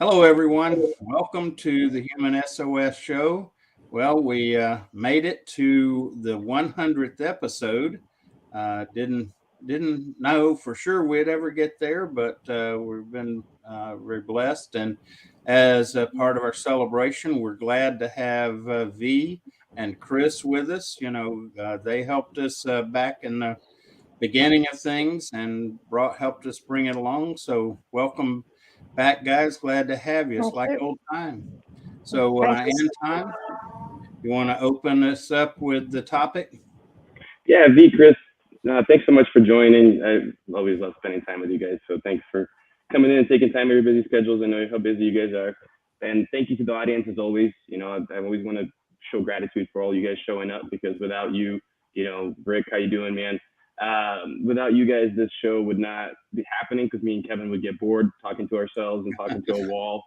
Hello, everyone. Welcome to the Human SOS Show. Well, we made it to the 100th episode. Didn't know for sure we'd ever get there, but we've been very blessed. And as a part of our celebration, we're glad to have V and Chris with us. They helped us back in the beginning of things and helped us bring it along. So welcome back, guys. Glad to have you. It's like old time. So, Anton, you want to open us up with the topic? Yeah, V, Chris, thanks so much for joining. I always love spending time with you guys. So thanks for coming in and taking time out of your busy schedules. I know how busy you guys are. And thank you to the audience as always. I always want to show gratitude for all you guys showing up, because without you, Rick, how you doing, man? Without you guys, this show would not be happening, because me and Kevin would get bored talking to ourselves and talking to a wall.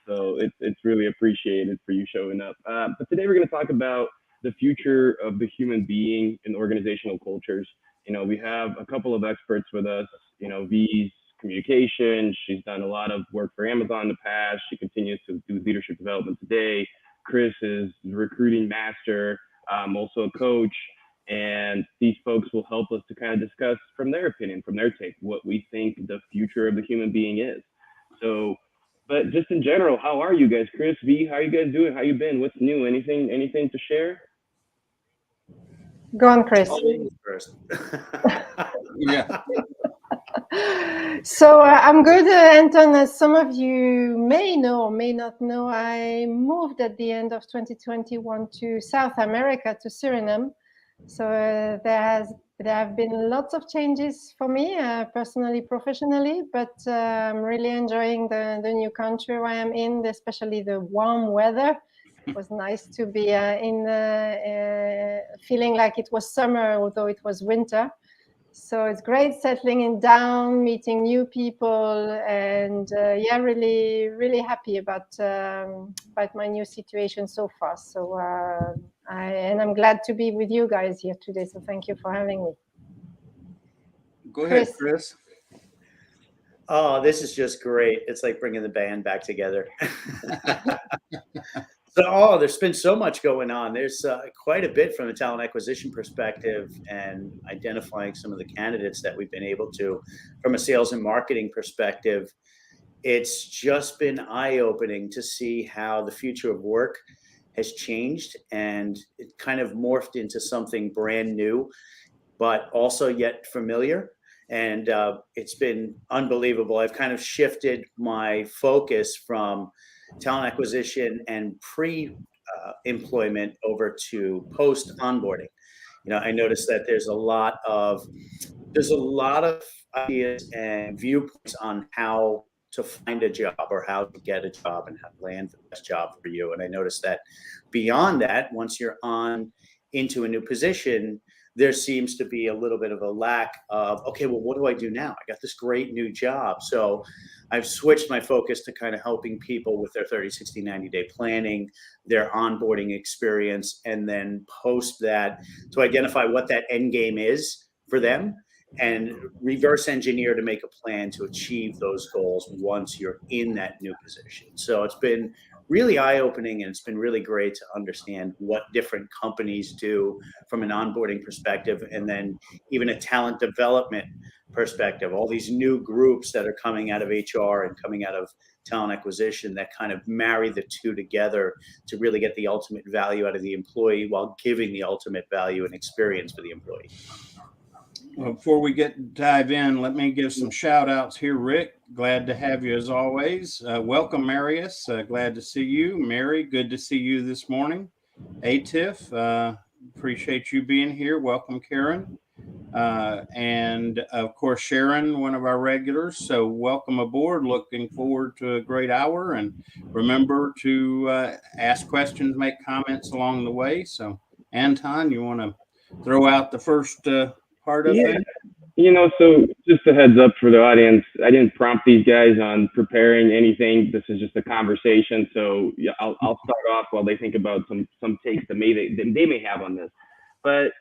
So it's really appreciated for you showing up. But today we're going to talk about the future of the human being in organizational cultures. We have a couple of experts with us. V's communication. She's done a lot of work for Amazon in the past. She continues to do leadership development today. Chris is recruiting master, also a coach. And these folks will help us to kind of discuss from their opinion, from their take, what we think the future of the human being is. So, but just in general, how are you guys? Chris, V, how are you guys doing? How you been? What's new? Anything to share? Go on, Chris. Yeah. So I'm good, Anton. As some of you may know or may not know, I moved at the end of 2021 to South America, to Suriname. So there have been lots of changes for me, personally, professionally, but I'm really enjoying the new country where I'm in, especially the warm weather. It was nice to be feeling like it was summer, although it was winter. So it's great settling in down, meeting new people, and really, really happy about my new situation so far. So I'm glad to be with you guys here today. So thank you for having me. Go ahead, Chris. Oh, this is just great. It's like bringing the band back together. So, there's been so much going on. There's quite a bit from a talent acquisition perspective, and identifying some of the candidates that we've been able to, from a sales and marketing perspective. It's just been eye-opening to see how the future of work has changed, and it kind of morphed into something brand new, but also yet familiar. And it's been unbelievable. I've kind of shifted my focus from talent acquisition and pre-employment over to post-onboarding. I noticed that there's a lot of ideas and viewpoints on how to find a job, or how to get a job, and how to land the best job for you. And I noticed that beyond that, once you're on into a new position, there seems to be a little bit of a lack of, okay, well, what do I do now? I got this great new job. So I've switched my focus to kind of helping people with their 30, 60, 90-day planning, their onboarding experience, and then post that to identify what that end game is for them, and reverse engineer to make a plan to achieve those goals once you're in that new position. So it's been really eye-opening, and it's been really great to understand what different companies do from an onboarding perspective, and then even a talent development perspective. All these new groups that are coming out of HR and coming out of talent acquisition that kind of marry the two together to really get the ultimate value out of the employee while giving the ultimate value and experience for the employee. Well, before we dive in, let me give some shout outs here. Rick, glad to have you as always. Welcome, Marius. Glad to see you. Mary, good to see you this morning. Atif, appreciate you being here. Welcome, Karen. And of course, Sharon, one of our regulars. So welcome aboard. Looking forward to a great hour. And remember to ask questions, make comments along the way. So, Anton, you want to throw out the first part of it? So just a heads up for the audience, I didn't prompt these guys on preparing anything. This is just a conversation. So yeah, I'll start off while they think about some takes that they may have on this. But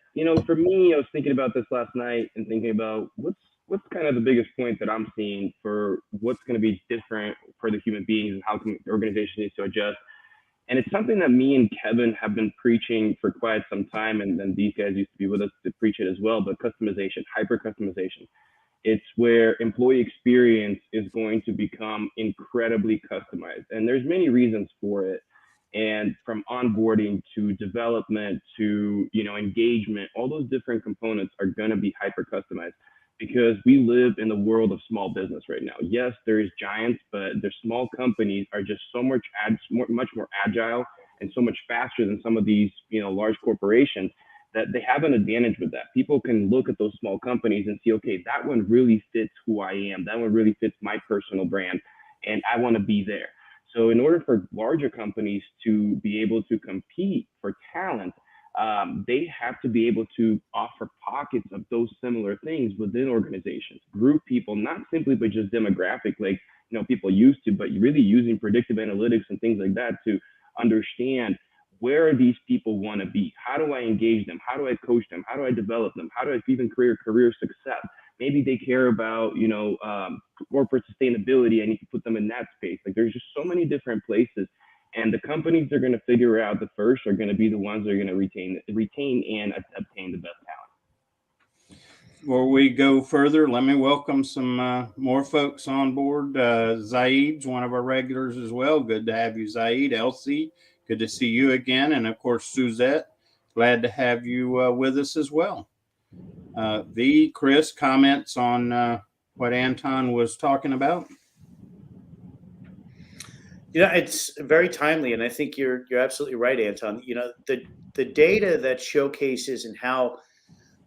for me, I was thinking about this last night and thinking about what's what's kind of the biggest point that I'm seeing for what's going to be different for the human beings and how the organization needs to adjust. And it's something that me and Kevin have been preaching for quite some time, and then these guys used to be with us to preach it as well, but customization, hyper customization. It's where employee experience is going to become incredibly customized. And there's many reasons for it. And from onboarding to development to, engagement, all those different components are going to be hyper customized because we live in the world of small business right now. Yes, there is giants, but the small companies are just so much more agile and so much faster than some of these, large corporations, that they have an advantage with that. People can look at those small companies and see, okay, that one really fits who I am. That one really fits my personal brand, and I want to be there. So in order for larger companies to be able to compete for talent, they have to be able to offer pockets of those similar things within organizations, group people, not simply by just demographic, like people used to, but really using predictive analytics and things like that to understand where these people want to be. How do I engage them? How do I coach them? How do I develop them? How do I even create career success? Maybe they care about, corporate sustainability. I need to put them in that space. Like there's just so many different places. And the companies that are going to figure out the first are going to be the ones that are going to retain and obtain the best talent. Before we go further, let me welcome some more folks on board. Zaid's one of our regulars as well. Good to have you, Zaid. Elsie, good to see you again. And of course, Suzette, glad to have you with us as well. Chris, comments on what Anton was talking about? It's very timely, and I think you're absolutely right, Anton. The data that showcases and how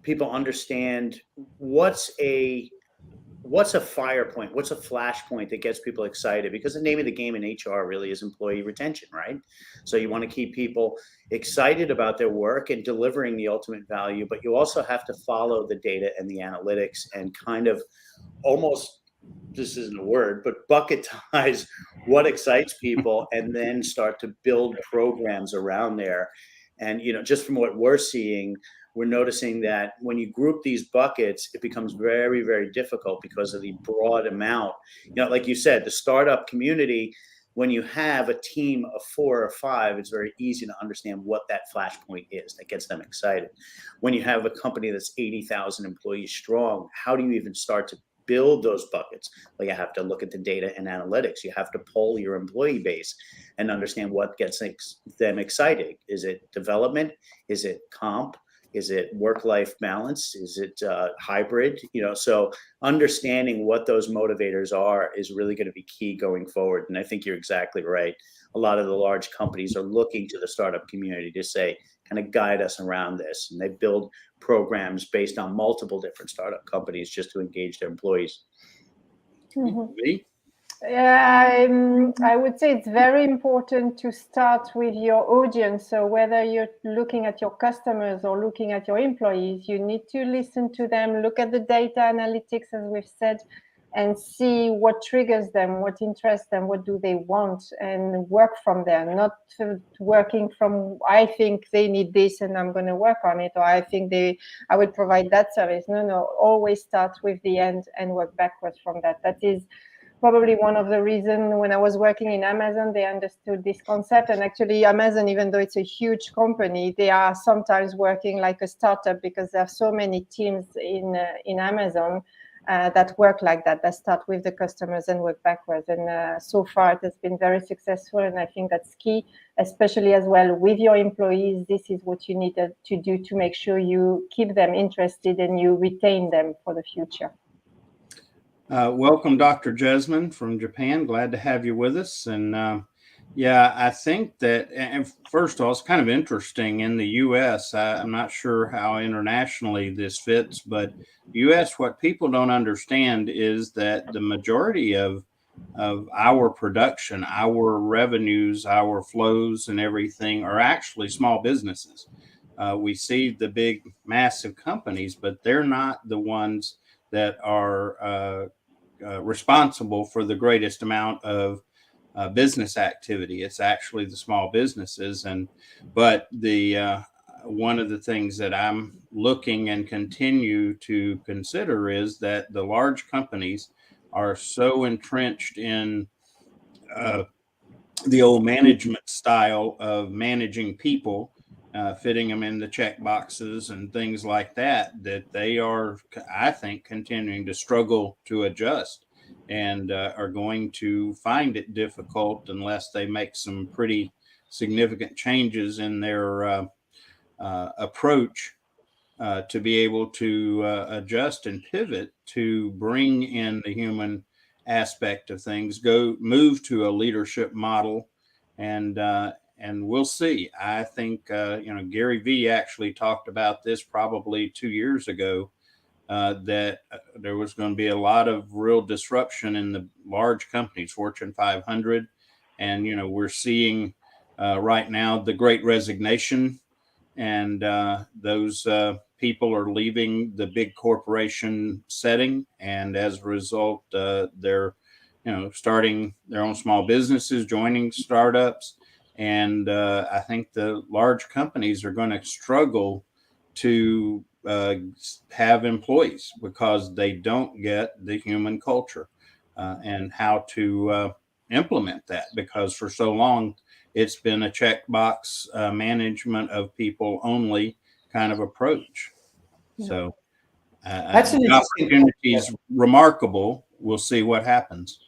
people understand what's a fire point, what's a flash point that gets people excited, because the name of the game in HR really is employee retention, right? So you want to keep people excited about their work and delivering the ultimate value, but you also have to follow the data and the analytics and kind of almost, this isn't a word, but bucketize what excites people and then start to build programs around there. And, just from what we're seeing, we're noticing that when you group these buckets, it becomes very, very difficult because of the broad amount. Like you said, the startup community, when you have a team of 4 or 5, it's very easy to understand what that flashpoint is that gets them excited. When you have a company that's 80,000 employees strong, how do you even start to build those buckets? Well, you have to look at the data and analytics. You have to poll your employee base and understand what gets them excited. Is it development? Is it comp? Is it work-life balance? Is it hybrid? So understanding what those motivators are is really going to be key going forward. And I think you're exactly right. A lot of the large companies are looking to the startup community to say, kind of guide us around this. And they build programs based on multiple different startup companies just to engage their employees. Mm-hmm. I would say it's very important to start with your audience. So whether you're looking at your customers or looking at your employees, you need to listen to them, look at the data analytics, as we've said, and see what triggers them, what interests them, what do they want, and work from there, not working from, I think they need this and I'm going to work on it, or I think I would provide that service. No, always start with the end and work backwards from that. That is probably one of the reasons when I was working in Amazon, they understood this concept. And actually Amazon, even though it's a huge company, they are sometimes working like a startup because there are so many teams in Amazon that work like that start with the customers and work backwards. And so far it has been very successful. And I think that's key, especially as well with your employees. This is what you need to do to make sure you keep them interested and you retain them for the future. Welcome, Dr. Jesman from Japan. Glad to have you with us. And I think that, and first of all, it's kind of interesting in the U.S. I'm not sure how internationally this fits, but U.S., what people don't understand is that the majority of our production, our revenues, our flows and everything are actually small businesses. We see the big, massive companies, but they're not the ones that are responsible for the greatest amount of business activity. It's actually the small businesses. But the one of the things that I'm looking and continue to consider is that the large companies are so entrenched in the old management style of managing people, fitting them in the check boxes and things like that, that they are, I think, continuing to struggle to adjust and are going to find it difficult unless they make some pretty significant changes in their approach to be able to adjust and pivot to bring in the human aspect of things, move to a leadership model, and we'll see. I think Gary Vee actually talked about this probably 2 years ago, that there was going to be a lot of real disruption in the large companies, Fortune 500, and we're seeing right now the Great Resignation, and those people are leaving the big corporation setting, and as a result, they're starting their own small businesses, joining startups, and I think the large companies are going to struggle to have employees because they don't get the human culture and how to implement that, because for so long it's been a checkbox management of people only kind of approach. So That's an the interesting opportunity is remarkable. We'll see what happens.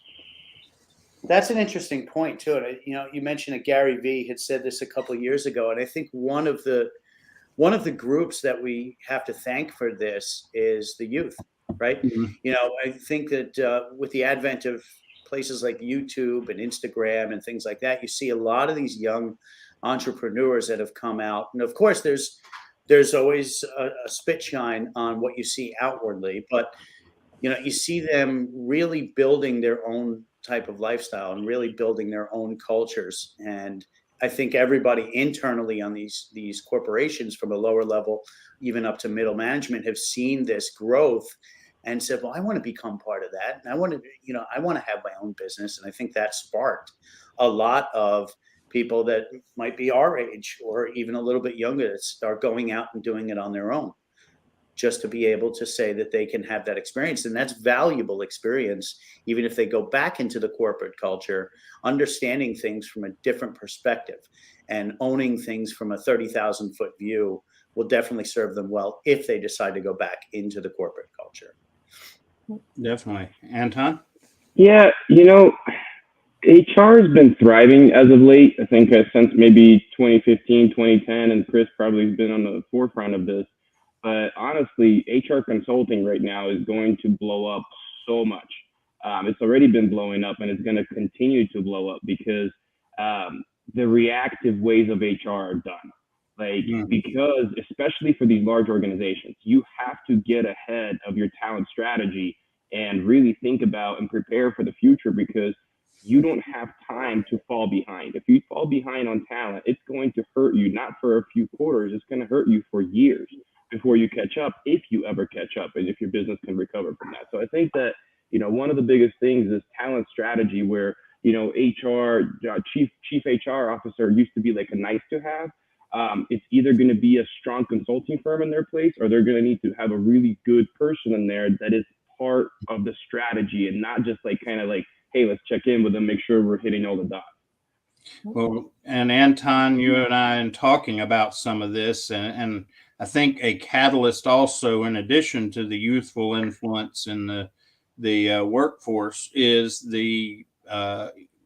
That's an interesting point too. And you mentioned that Gary Vee had said this a couple of years ago, and I think one of the groups that we have to thank for this is the youth, right? Mm-hmm. I think that with the advent of places like YouTube and Instagram and things like that, you see a lot of these young entrepreneurs that have come out, and of course, there's always a spit shine on what you see outwardly, but you see them really building their own type of lifestyle and really building their own cultures. And I think everybody internally on these corporations, from a lower level even up to middle management, have seen this growth and said, well, I want to become part of that, and I want to have my own business. And I think that sparked a lot of people that might be our age or even a little bit younger that start going out and doing it on their own, just to be able to say that they can have that experience. And that's valuable experience, even if they go back into the corporate culture, understanding things from a different perspective and owning things from a 30,000 foot view will definitely serve them well if they decide to go back into the corporate culture. Definitely. Anton? Yeah, HR has been thriving as of late. I think since maybe 2015, 2010, and Chris probably has been on the forefront of this. But honestly, HR consulting right now is going to blow up so much. It's already been blowing up, and it's going to continue to blow up because the reactive ways of HR are done. Because especially for these large organizations, you have to get ahead of your talent strategy and really think about and prepare for the future, because you don't have time to fall behind. If you fall behind on talent, it's going to hurt you, not for a few quarters, it's going to hurt you for years before you catch up, if you ever catch up, and if your business can recover from that. So I think that, one of the biggest things is talent strategy, where, HR, chief HR officer used to be like a nice to have. It's either going to be a strong consulting firm in their place, or they're going to need to have a really good person in there that is part of the strategy, and not just kind of hey, let's check in with them, make sure we're hitting all the dots. Well, and Anton, you and I are talking about some of this, and I think a catalyst also, in addition to the youthful influence in the workforce, is the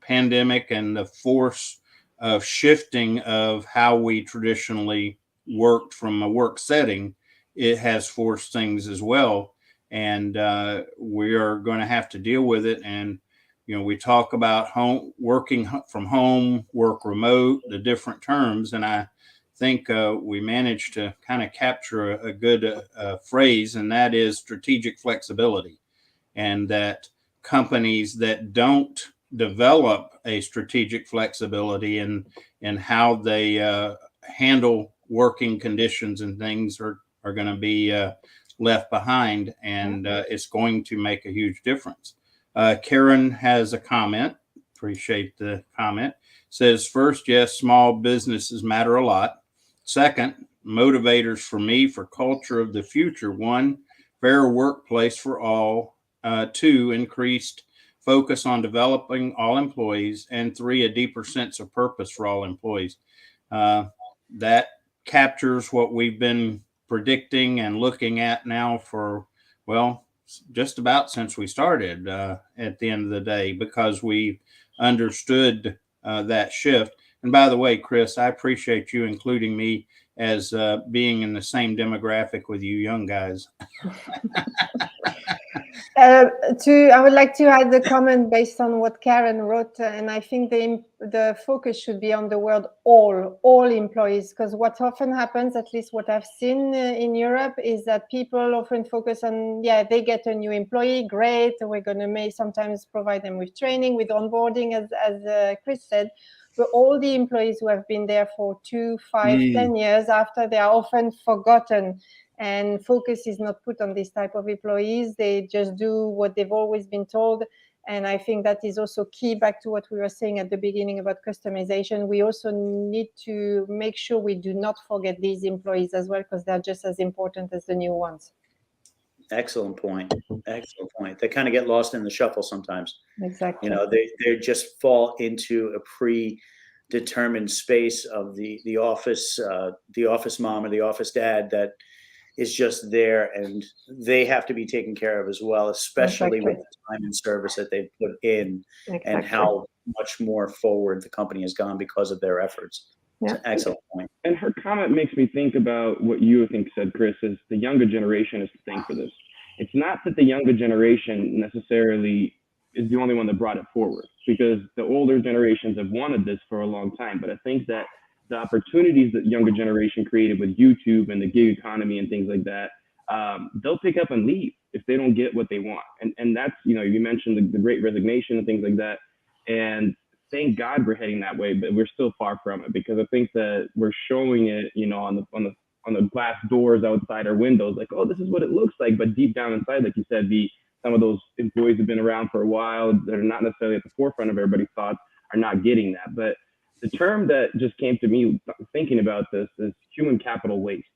pandemic and the force of shifting of how we traditionally worked from a work setting. It has forced things as well, and we are going to have to deal with it. And we talk about working from home, work remote, the different terms, and I think we managed to kind of capture a good phrase, and that is strategic flexibility. And that companies that don't develop a strategic flexibility in how they handle working conditions and things are going to be left behind, and it's going to make a huge difference. Karen has a comment. Appreciate the comment. Says, first, yes, small businesses matter a lot. Second, motivators for me for culture of the future: one, fair workplace for all; two, increased focus on developing all employees; and three, a deeper sense of purpose for all employees. That captures what we've been predicting and looking at now for, well, just about since we started at the end of the day, because we understood that shift. And by the way, Chris, I appreciate you including me as being in the same demographic with you young guys. I would like to add the comment based on what Karen wrote, and I think the focus should be on the word all employees, because what often happens, at least what I've seen in Europe, is that people often focus on, yeah, they get a new employee, great, we're going to sometimes provide them with training, with onboarding, as Chris said, but all the employees who have been there for 2, 5, 10 years after, they are often forgotten. And focus is not put on this type of employees. They just do what they've always been told. And I think that is also key, back to what we were saying at the beginning about customization. We also need to make sure we do not forget these employees as well, because they're just as important as the new ones. Excellent point. Excellent point. They kind of get lost in the shuffle sometimes. Exactly. You know, they just fall into a predetermined space of the office mom or the office dad that is just there, and they have to be taken care of as well, especially with the time and service that they've put in and how much more forward the company has gone because of their efforts. Yeah. Excellent point. And her comment makes me think about what you think said, Chris, is the younger generation is to thank for this. It's not that the younger generation necessarily is the only one that brought it forward, because the older generations have wanted this for a long time. But I think that the opportunities that younger generation created with YouTube and the gig economy and things like that, they'll pick up and leave if they don't get what they want. And that's, you know, you mentioned the great resignation and things like that. And thank God we're heading that way, but we're still far from it, because I think that we're showing it, you know, on the glass doors outside our windows, like, oh, this is what it looks like. But deep down inside, like you said, some of those employees have been around for a while, that are not necessarily at the forefront of everybody's thoughts, are not getting that. But the term that just came to me thinking about this is human capital waste.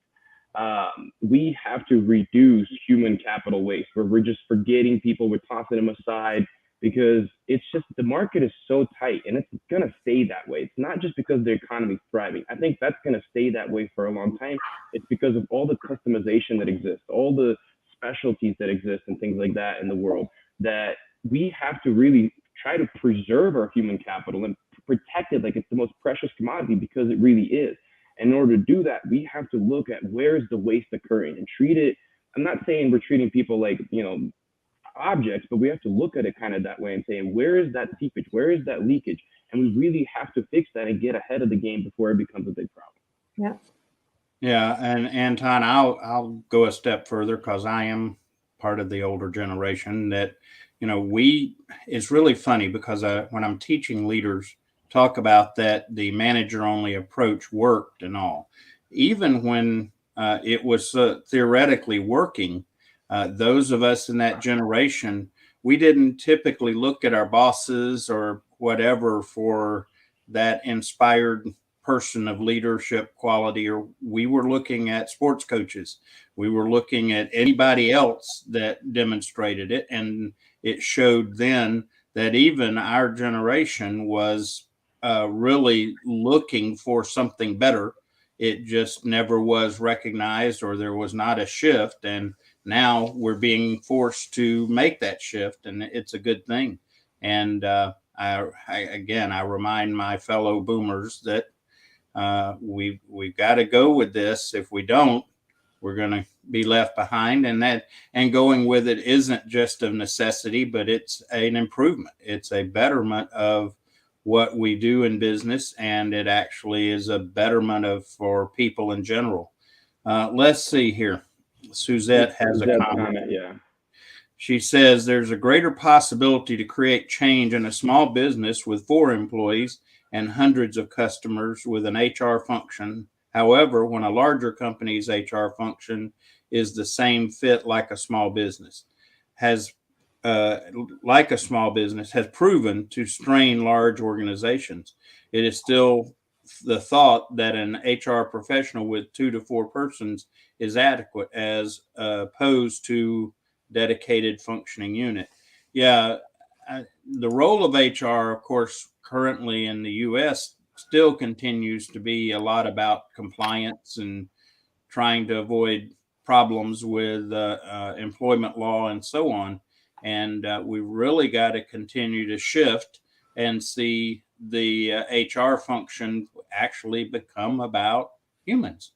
We have to reduce human capital waste, where we're just forgetting people, we're tossing them aside, because it's just, the market is so tight, and it's going to stay that way. It's not just because the economy is thriving. I think that's going to stay that way for a long time. It's because of all the customization that exists, all the specialties that exist and things like that in the world, that we have to really try to preserve our human capital and protect it like it's the most precious commodity, because it really is. And in order to do that, we have to look at where is the waste occurring and treat it. I'm not saying we're treating people like, you know, objects, but we have to look at it kind of that way and say, where is that seepage? Where is that leakage? And we really have to fix that and get ahead of the game before it becomes a big problem. Yeah. Yeah. And Anton, I'll go a step further, because I am part of the older generation that, you know, it's really funny, because when I'm teaching leaders, talk about that the manager only approach worked and all, even when it was theoretically working, those of us in that generation, we didn't typically look at our bosses or whatever for that inspired person of leadership quality, or we were looking at sports coaches. We were looking at anybody else that demonstrated it. And it showed then that even our generation was really looking for something better. It just never was recognized, or there was not a shift. And now we're being forced to make that shift, and it's a good thing. And I remind my fellow boomers that we've got to go with this. If we don't, we're going to be left behind. And going with it isn't just a necessity, but it's an improvement. It's a betterment of what we do in business, and it actually is a betterment for people in general. Let's see here. Suzette has a comment. Yeah. She says there's a greater possibility to create change in a small business with 4 employees and hundreds of customers with an HR function. However, when a larger company's HR function is the same fit like a small business, has proven to strain large organizations. It is still the thought that an HR professional with 2 to 4 persons is adequate as opposed to dedicated functioning unit. Yeah, the role of HR, of course, currently in the U.S. still continues to be a lot about compliance and trying to avoid problems with employment law and so on. And we really got to continue to shift and see the HR function actually become about humans.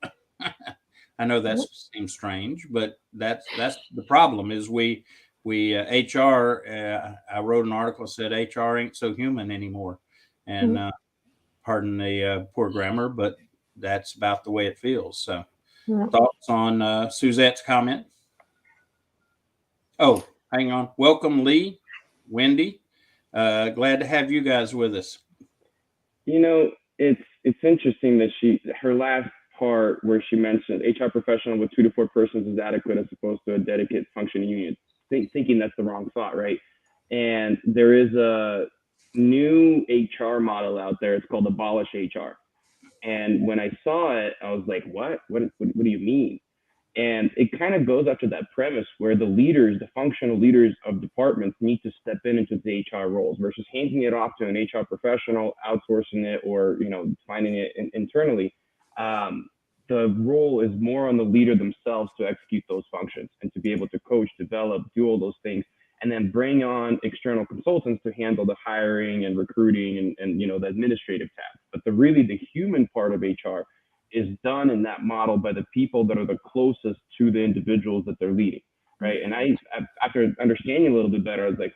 I know that seems strange, but that's the problem. Is we HR. I wrote an article that said HR ain't so human anymore, and pardon the poor grammar, but that's about the way it feels. So, thoughts on Suzette's comment? Oh, hang on. Welcome, Lee, Wendy. Glad to have you guys with us. You know, it's interesting that her last part where she mentioned HR professional with 2 to 4 persons is adequate as opposed to a dedicated functioning unit. Thinking that's the wrong thought, right? And there is a new HR model out there. It's called Abolish HR. And when I saw it, I was like, what do you mean? And it kind of goes after that premise where the leaders, the functional leaders of departments need to step into the HR roles versus handing it off to an HR professional, outsourcing it, or, finding it internally. The role is more on the leader themselves to execute those functions and to be able to coach, develop, do all those things, and then bring on external consultants to handle the hiring and recruiting and the administrative tasks. But the human part of HR is done in that model by the people that are the closest to the individuals that they're leading, right? And I after understanding a little bit better, I was like,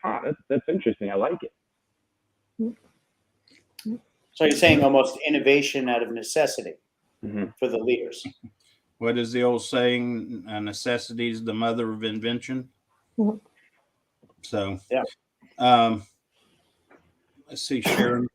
that's interesting. I like it. So you're saying almost innovation out of necessity for the leaders. What is the old saying? Necessity is the mother of invention. So, yeah. Let's see, Sharon.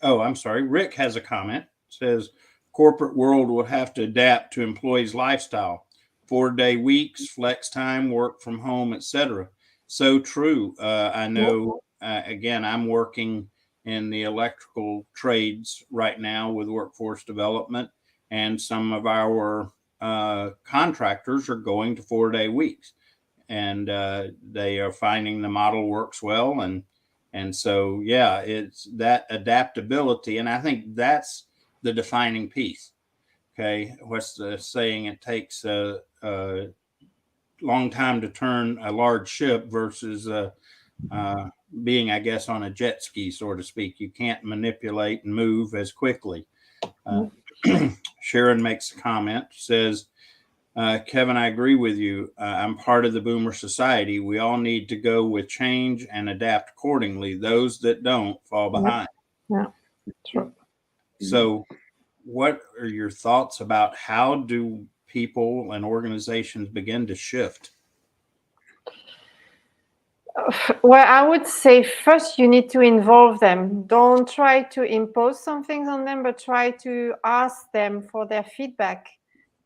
I'm sorry. Rick has a comment. Says, corporate world will have to adapt to employees' lifestyle, 4-day weeks, flex time, work from home, etc. So true. I know, again, I'm working in the electrical trades right now with workforce development, and some of our contractors are going to 4-day weeks, and they are finding the model works well. And so, yeah, it's that adaptability. And I think that's the defining piece. Okay. What's the saying? It takes a long time to turn a large ship versus being, I guess, on a jet ski, so to speak. You can't manipulate and move as quickly. Sharon makes a comment, says, Kevin, I agree with you. I'm part of the boomer society. We all need to go with change and adapt accordingly. Those that don't fall behind. Yeah, true. So what are your thoughts about how do people and organizations begin to shift? Well, I would say first you need to involve them. Don't try to impose some things on them, but try to ask them for their feedback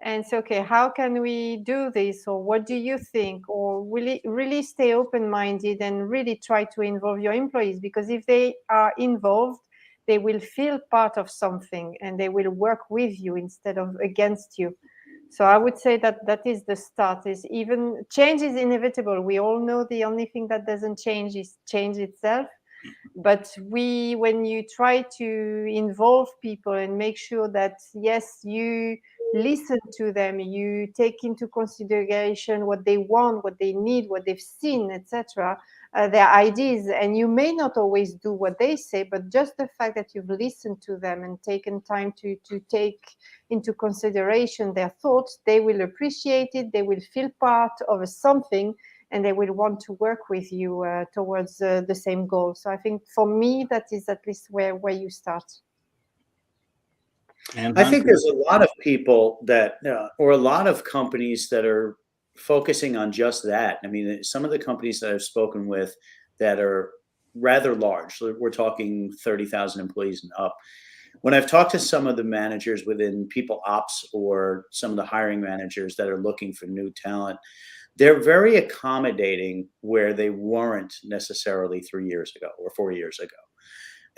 and say, okay, how can we do this? Or what do you think? Or really stay open-minded and really try to involve your employees, because if they are involved, they will feel part of something and they will work with you instead of against you. So I would say that is the start. Is even change is inevitable. We all know the only thing that doesn't change is change itself. But when you try to involve people and make sure that, yes, you listen to them, you take into consideration what they want, what they need, what they've seen, etc., their ideas, and you may not always do what they say, but just the fact that you've listened to them and taken time to take into consideration their thoughts, they will appreciate it, they will feel part of something, and they will want to work with you towards the same goal. So I think for me, that is at least where you start. And I think there's a lot of people that, or a lot of companies that are focusing on just that. I mean, some of the companies that I've spoken with that are rather large, we're talking 30,000 employees and up. When I've talked to some of the managers within people ops or some of the hiring managers that are looking for new talent, they're very accommodating where they weren't necessarily 3 years ago or 4 years ago.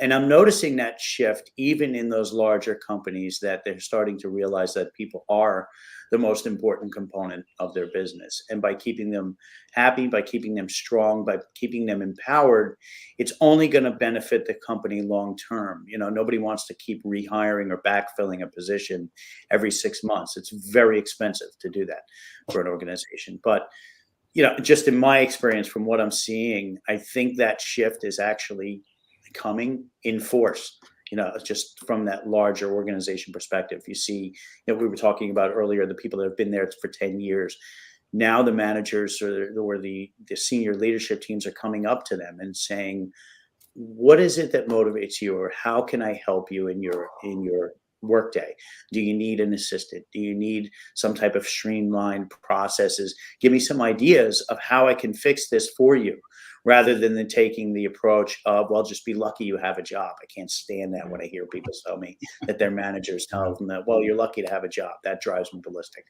And I'm noticing that shift even in those larger companies, that they're starting to realize that people are the most important component of their business. And by keeping them happy, by keeping them strong, by keeping them empowered, it's only going to benefit the company long term. You know, nobody wants to keep rehiring or backfilling a position every 6 months. It's very expensive to do that for an organization. But you know, just in my experience from what I'm seeing, I think that shift is actually coming in force, you know, just from that larger organization perspective. You see, you know, we were talking about earlier, the people that have been there for 10 years. Now the managers or the senior leadership teams are coming up to them and saying, what is it that motivates you, or how can I help you in your workday? Do you need an assistant? Do you need some type of streamlined processes? Give me some ideas of how I can fix this for you, rather than taking the approach of, well, just be lucky you have a job. I can't stand that when I hear people tell me that their managers tell them that, well, you're lucky to have a job. That drives me ballistic.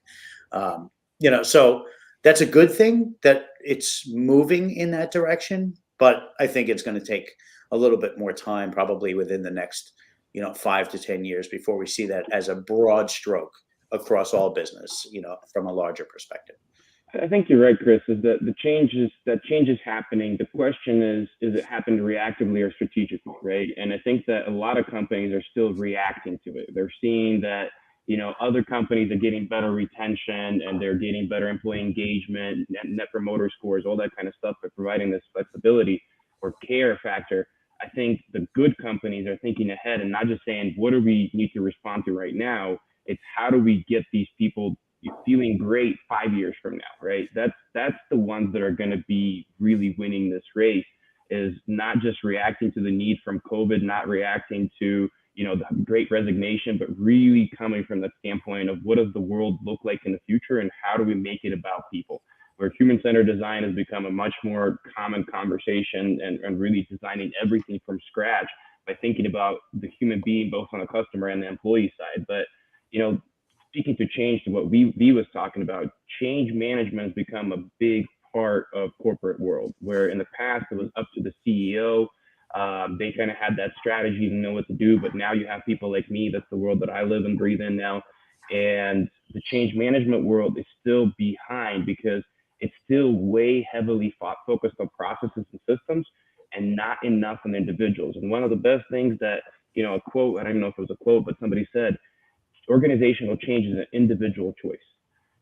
You know, so that's a good thing that it's moving in that direction, but I think it's going to take a little bit more time, probably within the next, you know, 5 to 10 years, before we see that as a broad stroke across all business, you know, from a larger perspective. I think you're right, Chris, is that the change is happening. The question is it happened reactively or strategically, right? And I think that a lot of companies are still reacting to it. They're seeing that, you know, other companies are getting better retention and they're getting better employee engagement, net promoter scores, all that kind of stuff, by providing this flexibility or care factor. I think the good companies are thinking ahead and not just saying, what do we need to respond to right now? It's how do we get these people feeling great 5 years from now, right? That's the ones that are going to be really winning this race, is not just reacting to the need from COVID, not reacting to, you know, the great resignation, but really coming from the standpoint of what does the world look like in the future and how do we make it about people? Where human-centered design has become a much more common conversation, and really designing everything from scratch by thinking about the human being, both on the customer and the employee side. But, you know, speaking to change, to what we was talking about, change management has become a big part of corporate world, where in the past it was up to the CEO. They kind of had that strategy to know what to do, but now you have people like me. That's the world that I live and breathe in now. And the change management world is still behind because it's still way heavily focused on processes and systems and not enough on individuals. And one of the best things that, you know, a quote, I don't even know if it was a quote, but somebody said, organizational change is an individual choice.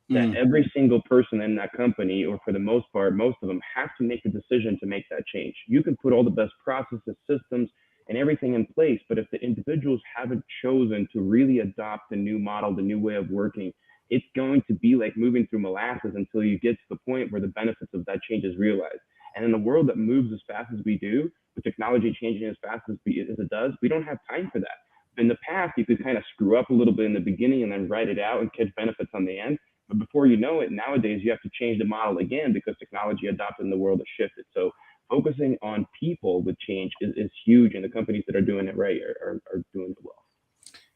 That every single person in that company, or for the most part, most of them, have to make the decision to make that change. You can put all the best processes, systems, and everything in place, but if the individuals haven't chosen to really adopt the new model, the new way of working, it's going to be like moving through molasses until you get to the point where the benefits of that change is realized. And in a world that moves as fast as we do, with technology changing as fast as it does, we don't have time for that. In the past, you could kind of screw up a little bit in the beginning and then write it out and catch benefits on the end. But before you know it, nowadays you have to change the model again because technology adopted and the world has shifted. So focusing on people with change is huge, and the companies that are doing it right are doing it well.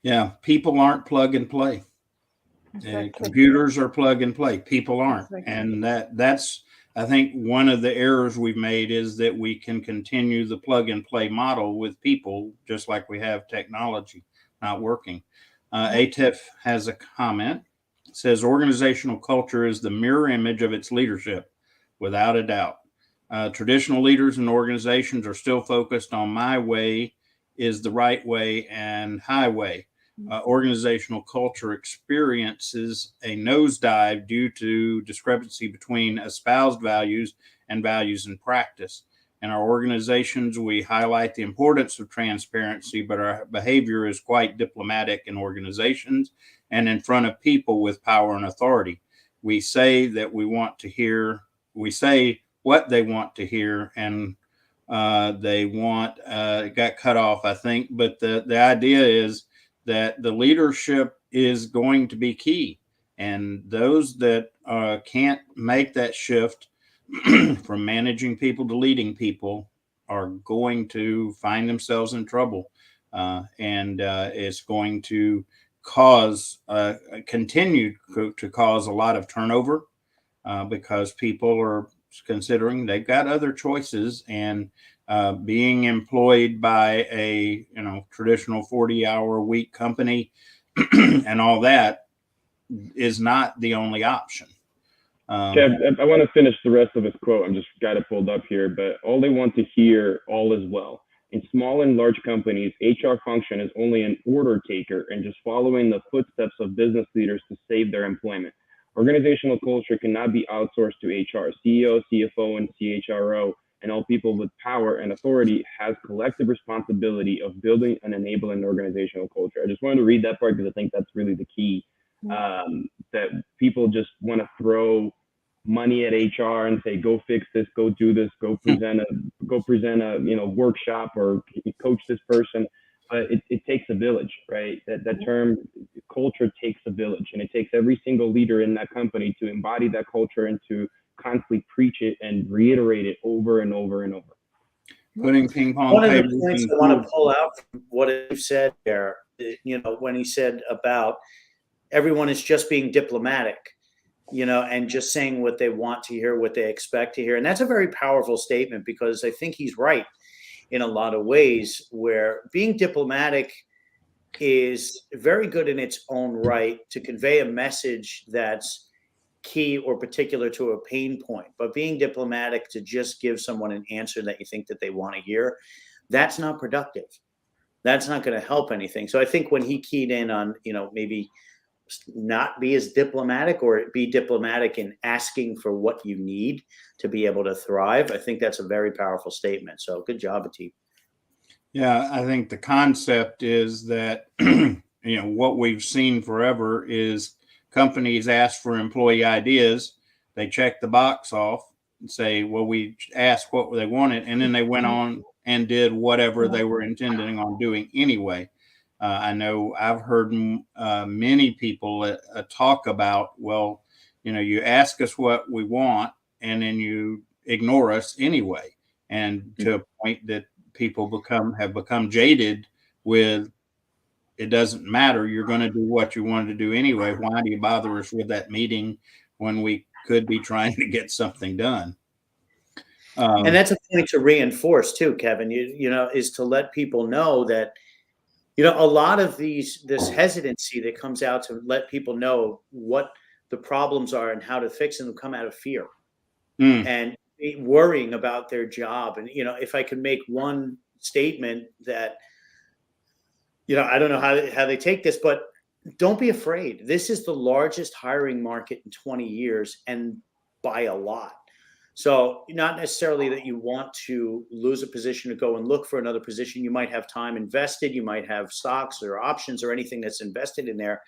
Yeah, people aren't plug and play. Exactly. Computers are plug and play. People aren't. Exactly. And that's, I think, one of the errors we've made is that we can continue the plug and play model with people, just like we have technology not working. ATEF has a comment. It says organizational culture is the mirror image of its leadership, without a doubt. Traditional leaders and organizations are still focused on my way is the right way and highway. Organizational culture experiences a nosedive due to discrepancy between espoused values and values in practice. In our organizations, we highlight the importance of transparency, but our behavior is quite diplomatic in organizations and in front of people with power and authority. We say that we want to hear, we say what they want to hear, and they want, it got cut off, I think, but the idea is that the leadership is going to be key. And those that can't make that shift from managing people to leading people are going to find themselves in trouble. And it's going to continue to cause a lot of turnover because people are considering they've got other choices, and being employed by a traditional 40-hour week company and all that is not the only option. Kev, I want to finish the rest of his quote. I'm just got it pulled up here, but all they want to hear, all is well. In small and large companies, HR function is only an order taker and just following the footsteps of business leaders to save their employment. Organizational culture cannot be outsourced to HR. CEO, CFO, and CHRO, and all people with power and authority has collective responsibility of building and enabling organizational culture. I just wanted to read that part because I think that's really the key. That people just want to throw money at HR and say, go fix this, go do this, go present a workshop or coach this person. But it takes a village, right? That term culture takes a village, and it takes every single leader in that company to embody that culture and to constantly preach it and reiterate it over and over and over. Putting ping pong One of the tables points I want to pull out from what you said there, when he said about everyone is just being diplomatic, and just saying what they want to hear, what they expect to hear. And that's a very powerful statement, because I think he's right in a lot of ways, where being diplomatic is very good in its own right to convey a message that's key or particular to a pain point. But being diplomatic to just give someone an answer that you think that they want to hear, that's not productive. That's not going to help anything. So I think when he keyed in on, maybe not be as diplomatic, or be diplomatic in asking for what you need to be able to thrive, I think that's a very powerful statement. So good job, Atif. Yeah, I think the concept is that, what we've seen forever is companies ask for employee ideas. They check the box off and say, well, we asked what they wanted. And then they went on and did whatever they were intending on doing anyway. I know I've heard many people talk about, well, you ask us what we want and then you ignore us anyway. And to a point that people have become jaded with, it doesn't matter. You're going to do what you wanted to do anyway. Why do you bother us with that meeting when we could be trying to get something done? And that's a point to reinforce too, Kevin, is to let people know that, a lot of this hesitancy that comes out to let people know what the problems are and how to fix them come out of fear and worrying about their job. And, if I could make one statement that, I don't know how they take this, but don't be afraid. This is the largest hiring market in 20 years, and by a lot. So not necessarily that you want to lose a position to go and look for another position. You might have time invested. You might have stocks or options or anything that's invested in there.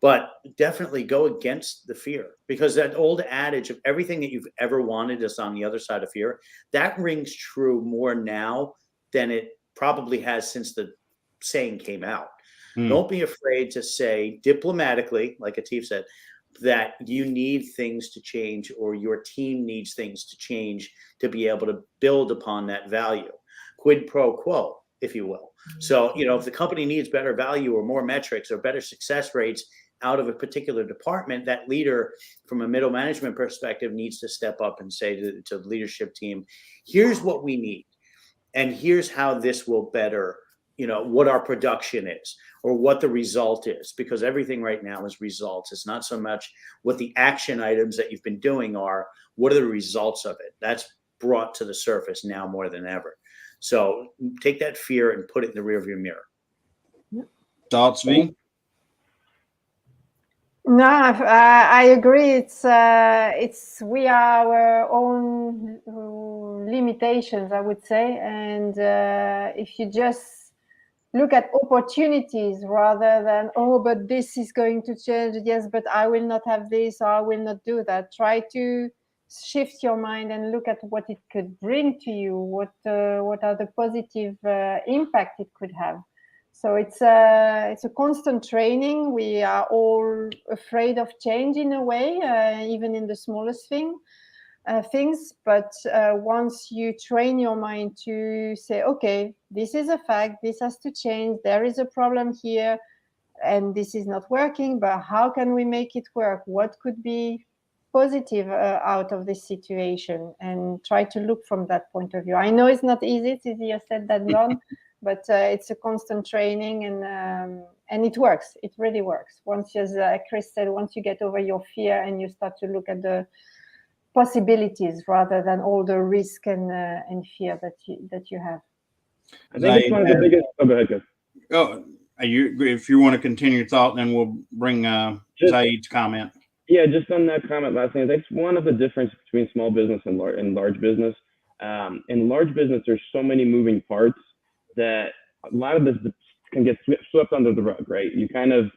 But definitely go against the fear, because that old adage of everything that you've ever wanted is on the other side of fear, that rings true more now than it probably has since the saying came out. Don't be afraid to say diplomatically, like Atif said, that you need things to change, or your team needs things to change to be able to build upon that value. Quid pro quo, if you will. So, if the company needs better value or more metrics or better success rates out of a particular department, that leader from a middle management perspective needs to step up and say to the leadership team, here's what we need. And here's how this will better, what our production is or what the result is, because everything right now is results. It's not so much what the action items that you've been doing are, what are the results of it? That's brought to the surface now more than ever. So take that fear and put it in the rearview mirror. Thoughts, V? No, I agree. It's we are our own limitations, I would say. And if you just look at opportunities rather than, oh, but this is going to change. Yes, but I will not have this, or I will not do that. Try to shift your mind and look at what it could bring to you. What are the positive impact it could have. So it's a constant training. We are all afraid of change in a way, even in the smallest things. But once you train your mind to say, okay, this is a fact, this has to change, there is a problem here, and this is not working, but how can we make it work? What could be positive out of this situation and try to look from that point of view. I know it's not easy; it's easier said than done, but it's a constant training, and it works. It really works. Once, as Chris said, once you get over your fear and you start to look at the possibilities rather than all the risk and fear that you have. I think it's one of the biggest. Oh, go ahead, guys. Oh, if you want to continue your thought, then we'll bring Zaid's comment. Yeah, just on that comment last thing, that's one of the differences between small business and large business. In large business, there's so many moving parts that a lot of this can get swept under the rug, right? You kind of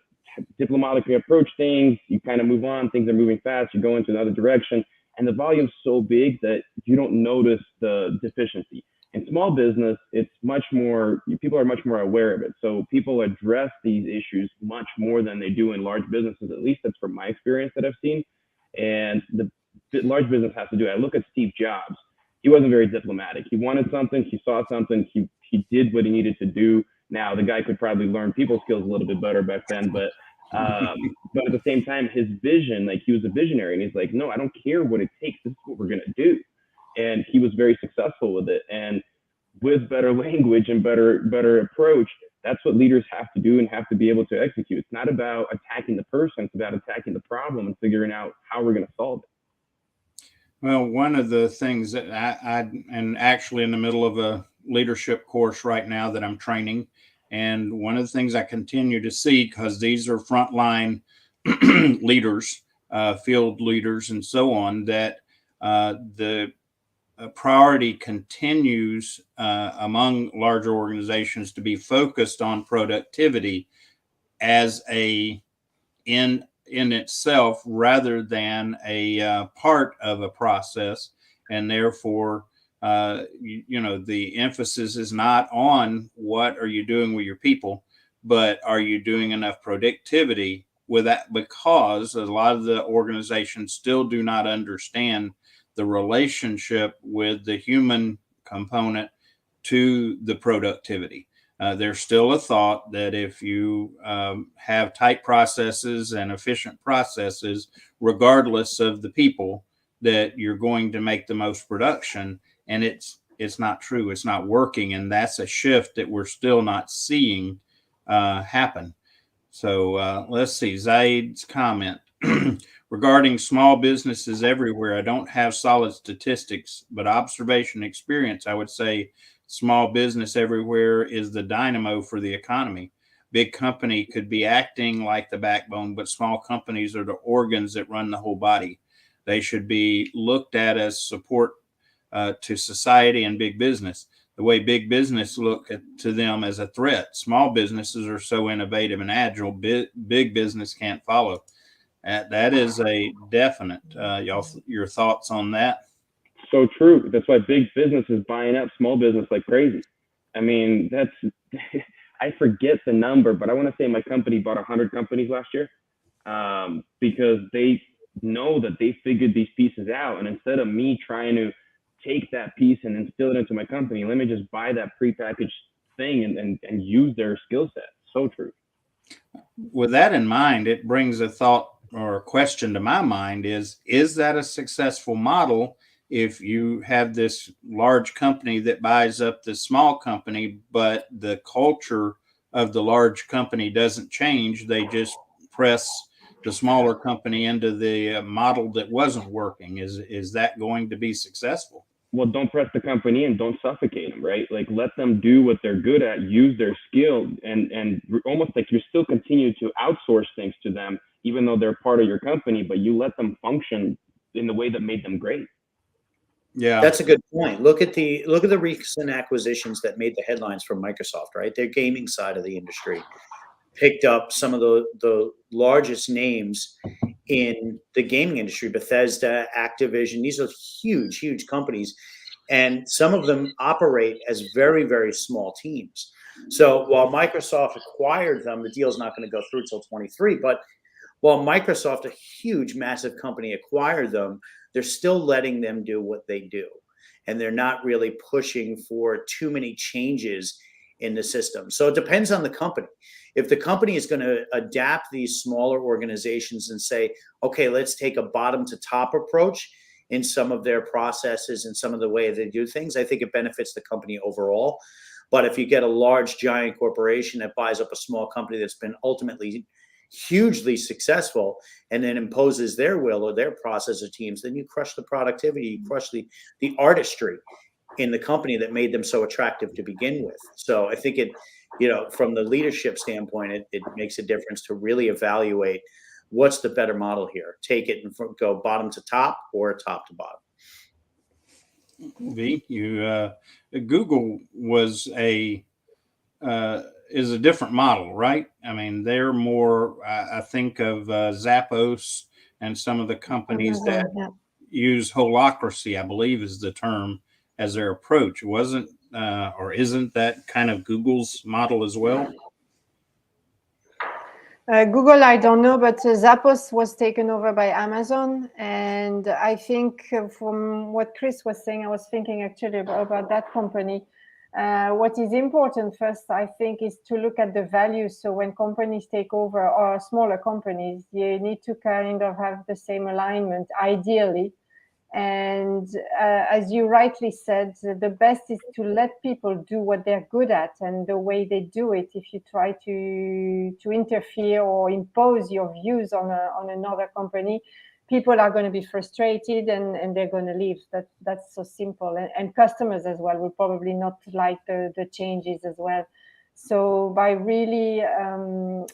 diplomatically approach things, you kind of move on, things are moving fast, you go into another direction, and the volume's so big that you don't notice the deficiency. In small business, it's much more, people are much more aware of it. So people address these issues much more than they do in large businesses. At least that's from my experience that I've seen. And the large business has to do it. I look at Steve Jobs. He wasn't very diplomatic. He wanted something, he saw something, he did what he needed to do. Now, the guy could probably learn people skills a little bit better back then, but at the same time, his vision, like he was a visionary, and he's like, no, I don't care what it takes. This is what we're going to do. And he was very successful with it. And with better language and better approach, that's what leaders have to do and have to be able to execute. It's not about attacking the person, it's about attacking the problem and figuring out how we're going to solve it. Well, one of the things that I'm actually in the middle of a leadership course right now that I'm training. And one of the things I continue to see, because these are frontline leaders, field leaders, and so on, that the priority continues among larger organizations to be focused on productivity as in itself rather than a part of a process, and therefore the emphasis is not on what are you doing with your people, but are you doing enough productivity with that, because a lot of the organizations still do not understand the relationship with the human component to the productivity. There's still a thought that if you have tight processes and efficient processes, regardless of the people, that you're going to make the most production. And it's not true. It's not working. And that's a shift that we're still not seeing happen. So let's see, Zaid's comment. Regarding small businesses everywhere, I don't have solid statistics, but observation experience, I would say small business everywhere is the dynamo for the economy. Big company could be acting like the backbone, but small companies are the organs that run the whole body. They should be looked at as support to society and big business. The way big business look to them as a threat. Small businesses are so innovative and agile, big business can't follow. That is a definite. Y'all, your thoughts on that? So true. That's why big business is buying up small business like crazy. I mean, I forget the number, but I want to say my company bought 100 companies last year because they know that they figured these pieces out. And instead of me trying to take that piece and instill it into my company, let me just buy that prepackaged thing and use their skill set. So true. With that in mind, it brings a thought or a question to my mind is that a successful model if you have this large company that buys up the small company, but the culture of the large company doesn't change? They just press the smaller company into the model that wasn't working. Is that going to be successful? Well, don't press the company and don't suffocate them, right? Like let them do what they're good at, use their skill, and almost like you're still continuing to outsource things to them, even though they're part of your company, but you let them function in the way that made them great. Yeah, that's a good point. Look at the recent acquisitions that made the headlines from Microsoft, right? Their gaming side of the industry picked up some of the largest names in the gaming industry, Bethesda, Activision. These are huge, huge companies. And some of them operate as very, very small teams. So while Microsoft acquired them, the deal's not going to go through till 23. But while Microsoft, a huge, massive company, acquired them, they're still letting them do what they do. And they're not really pushing for too many changes in the system. So it depends on the company. If the company is going to adapt these smaller organizations and say, okay, let's take a bottom to top approach in some of their processes and some of the way they do things, I think it benefits the company overall. But if you get a large giant corporation that buys up a small company that's been ultimately hugely successful and then imposes their will or their process or teams, then you crush the productivity, you crush the artistry in the company that made them so attractive to begin with. So I think it, from the leadership standpoint, it makes a difference to really evaluate what's the better model here. Take it and go bottom to top or top to bottom. V, Google was is a different model, right? I mean, they're more, I think of Zappos and some of the companies that use holacracy, I believe is the term, as their approach. Wasn't or isn't that kind of Google's model as well? Google, I don't know, but Zappos was taken over by Amazon. And I think from what Chris was saying, I was thinking actually about that company. What is important first, I think, is to look at the values. So when companies take over, or smaller companies, you need to kind of have the same alignment, ideally. And as you rightly said, the best is to let people do what they're good at and the way they do it. If you try to interfere or impose your views on another company, people are going to be frustrated and they're going to leave. That's so simple. And customers as well will probably not like the changes as well. So by really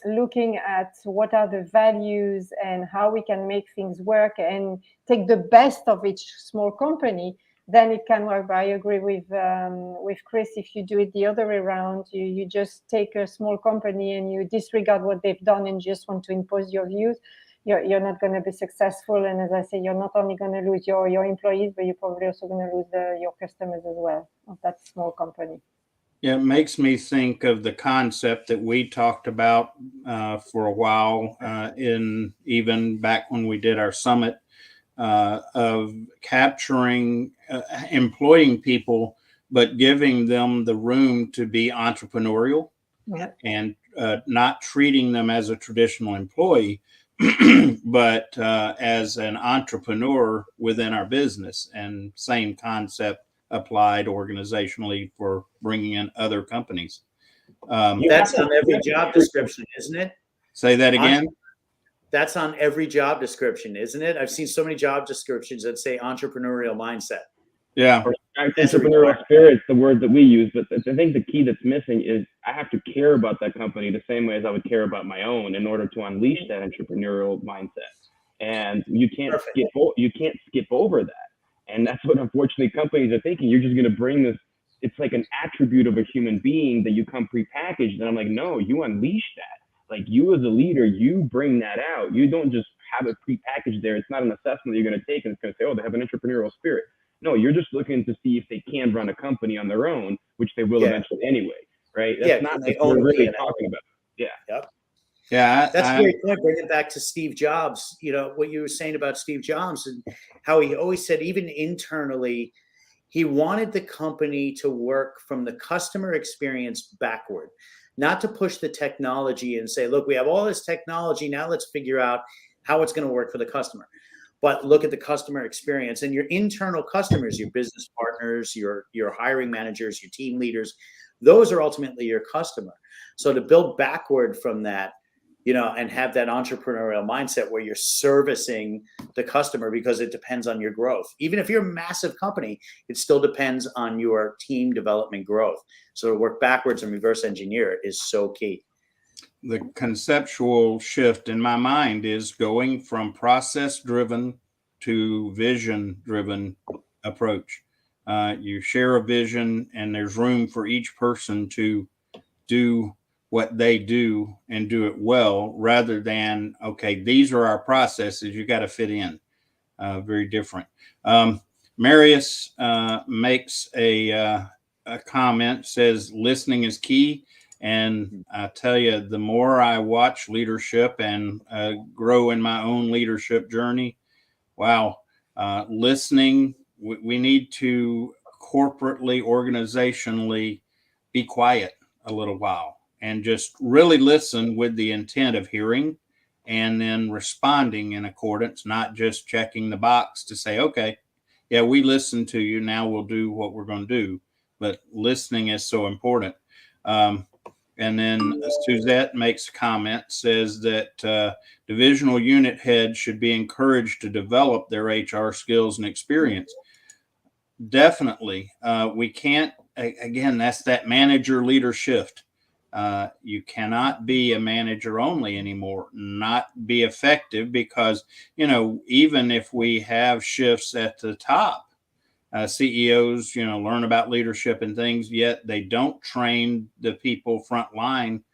looking at what are the values and how we can make things work and take the best of each small company, then it can work. But I agree with Chris. If you do it the other way around, you just take a small company and you disregard what they've done and just want to impose your views, you're not going to be successful. And as I say, you're not only going to lose your employees, but you're probably also going to lose your customers as well of that small company. Yeah, it makes me think of the concept that we talked about for a while in even back when we did our summit of capturing, employing people, but giving them the room to be entrepreneurial and not treating them as a traditional employee, but as an entrepreneur within our business. And same concept applied organizationally for bringing in other companies. That's on every job description, isn't it? Say that again. That's on every job description, isn't it? I've seen so many job descriptions that say entrepreneurial mindset. Yeah. Or entrepreneurial spirit is the word that we use, but I think the key that's missing is I have to care about that company the same way as I would care about my own in order to unleash that entrepreneurial mindset. And you can't skip over that. And that's what unfortunately companies are thinking. You're just going to bring this. It's like an attribute of a human being that you come prepackaged. And I'm like, no, you unleash that. Like you as a leader, you bring that out. You don't just have it prepackaged there. It's not an assessment you're going to take and it's going to say, oh, they have an entrepreneurial spirit. No, you're just looking to see if they can run a company on their own, which they will eventually anyway, right? That's not what we're really talking about. Yeah. Yep. Yeah. That's a great point. Bring it back to Steve Jobs, what you were saying about Steve Jobs and how he always said, even internally, he wanted the company to work from the customer experience backward, not to push the technology and say, look, we have all this technology. Now let's figure out how it's going to work for the customer. But look at the customer experience and your internal customers, your business partners, your hiring managers, your team leaders. Those are ultimately your customer. So to build backward from that, and have that entrepreneurial mindset where you're servicing the customer because it depends on your growth. Even if you're a massive company, it still depends on your team development growth. So to work backwards and reverse engineer is so key. The conceptual shift in my mind is going from process-driven to vision-driven approach. You share a vision and there's room for each person to do what they do and do it well, rather than, okay, these are our processes, you got to fit in. Very different. Marius makes a comment, says listening is key. And I tell you, the more I watch leadership and grow in my own leadership journey, wow, listening, we need to corporately, organizationally be quiet. a little while and just really listen with the intent of hearing and then responding in accordance, not just checking the box to say, okay, yeah, we listened to you. Now we'll do what we're going to do. But listening is so important. And then Suzette makes a comment, says that divisional unit heads should be encouraged to develop their HR skills and experience. Definitely. We can't, again, that's that manager leader shift. You cannot be a manager only anymore, not be effective, because, even if we have shifts at the top, CEOs, learn about leadership and things, yet they don't train the people front line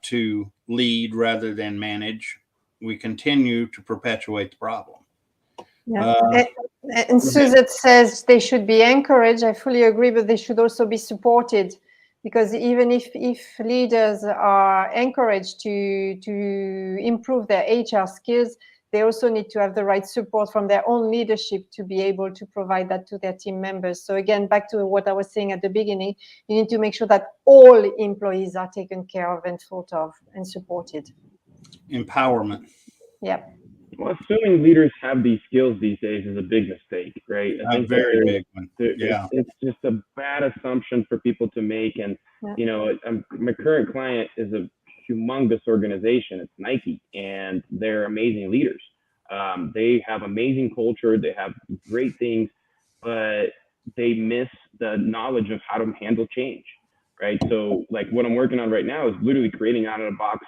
to lead rather than manage. We continue to perpetuate the problem. Yeah. And Suzette says they should be encouraged. I fully agree, but they should also be supported, because even if leaders are encouraged to improve their HR skills, they also need to have the right support from their own leadership to be able to provide that to their team members. So again, back to what I was saying at the beginning, you need to make sure that all employees are taken care of and thought of and supported. Empowerment. Yeah. Well, assuming leaders have these skills these days is a big mistake, right? I think A very big one. Yeah. It's just a bad assumption for people to make. And, my current client is a humongous organization. It's Nike, and they're amazing leaders. They have amazing culture. They have great things, but they miss the knowledge of how to handle change, right? So like what I'm working on right now is literally creating out of the box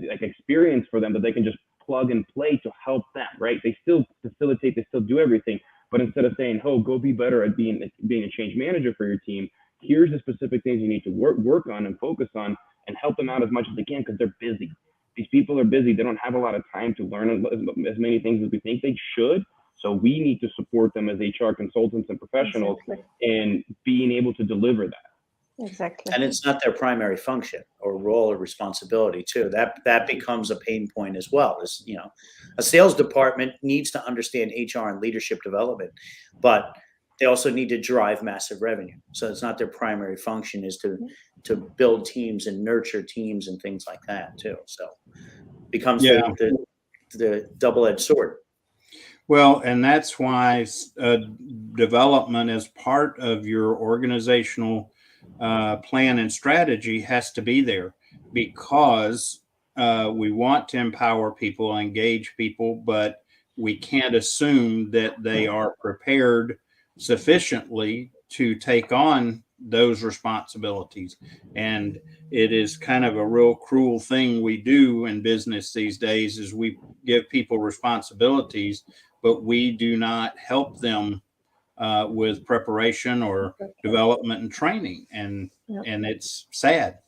like experience for them that they can just plug and play to help them, right? They still facilitate, they still do everything, but instead of saying, "Oh, go be better at being a change manager for your team, here's the specific things you need to work on and focus on, and help them out as much as they can, because they're busy. These people are busy. They don't have a lot of time to learn as many things as we think they should. So we need to support them as HR consultants and professionals in being able to deliver that." Exactly. And it's not their primary function or role or responsibility too. That becomes a pain point as well. Is, a sales department needs to understand HR and leadership development, but they also need to drive massive revenue. So it's not their primary function is to build teams and nurture teams and things like that too. So it becomes the double-edged sword. Well, and that's why development as part of your organizational plan and strategy has to be there, because we want to empower people, engage people, but we can't assume that they are prepared sufficiently to take on those responsibilities. And it is kind of a real cruel thing we do in business these days, is we give people responsibilities, but we do not help them with preparation or development and training, and it's sad.